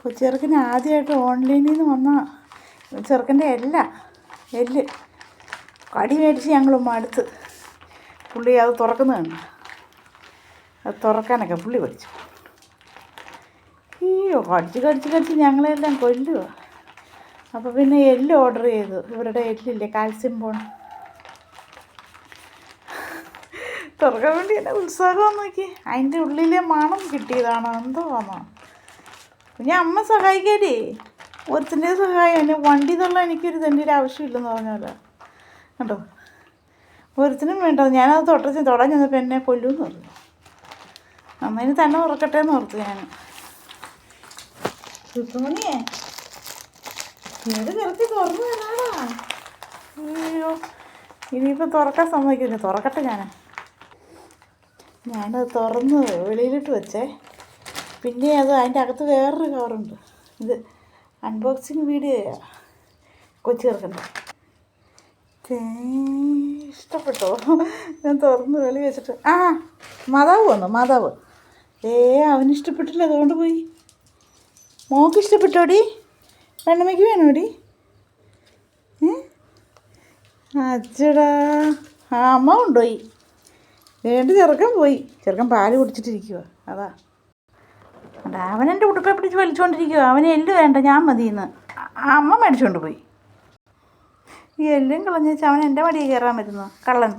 കൊച്ചിറക്കന് ആദ്യമായിട്ട് ഓൺലൈനിൽ നിന്ന് വന്ന ചെറുക്കൻ്റെ എല്ല് കടി മേടിച്ച് ഞങ്ങൾ മടുത്ത്. പുള്ളി അത് തുറക്കുന്നതാണ്. അത് തുറക്കാനൊക്കെ പുള്ളി പഠിച്ചു. അയ്യോ, കടിച്ച് ഞങ്ങളെല്ലാം കൊല്ലുക. അപ്പോൾ പിന്നെ എല്ല് ഓർഡർ ചെയ്തു. ഇവരുടെ എല്ലില്ലേ, കാൽസ്യം ബോൺ, തുറക്കാൻ വേണ്ടി എന്നെ ഉത്സാഹം നോക്കി. അതിൻ്റെ ഉള്ളിലെ മണം കിട്ടിയതാണോ എന്തോ വന്നോ. ഞാൻ അമ്മ സഹായിക്കാല്ലേ, ഒരുത്തിൻ്റെ സഹായം. എന്നെ വണ്ടി തള്ളാൻ എനിക്കൊരു തൻ്റെ ആവശ്യമില്ലെന്ന് പറഞ്ഞല്ലോ കേട്ടോ. ഒരുത്തിനും വേണ്ട. ഞാനത് തൊടാൻ ചെന്നപ്പോൾ എന്നെ കൊല്ലുമെന്ന് പറഞ്ഞു. അമ്മേന് തന്നെ തുറക്കട്ടെ എന്ന് ഓർത്തു ഞാൻ. സുത്തോണിയേ, ഏത് കിറക്കി തുറന്നു തന്നാടാ. അയ്യോ, ഇനിയിപ്പോൾ തുറക്കാൻ സമ്മതിക്കില്ല. തുറക്കട്ടെ ഞാനത് തുറന്ന് വെളിയിലിട്ട് വെച്ചേ. പിന്നെ അത് അതിൻ്റെ അകത്ത് വേറൊരു കവറുണ്ട്. ഇത് അൺബോക്സിങ് വീഡിയോയാ. കൊച്ചു ചേർക്കണ്ട. ഇഷ്ടപ്പെട്ടോ? ഞാൻ തുറന്ന് വെളി വെച്ചിട്ട് മാതാവ് വന്നു. മാതാവ് അവന് ഇഷ്ടപ്പെട്ടില്ല, അതുകൊണ്ട് പോയി. മോൾക്ക് ഇഷ്ടപ്പെട്ടോടി? പെണ്ണമ്മയ്ക്ക് വേണോടി? അച്ചടാ, അമ്മ കൊണ്ടുപോയി. വേണ്ട, ചെറുക്കൻ പോയി. ചെറുക്കൻ പാല് കുടിച്ചിട്ടിരിക്കുക. അതാ അവനെൻ്റെ ഉടുപ്പെ പിടിച്ച് വലിച്ചുകൊണ്ടിരിക്കുക. അവന് എല്ല് വേണ്ട, ഞാൻ മതിയെന്ന് അമ്മ മേടിച്ചുകൊണ്ട് പോയി. ഈ എല്ലും കളഞ്ഞ് വെച്ചാൽ അവൻ എൻ്റെ മടിയിൽ കയറാൻ വരുന്നു, കള്ളൻ.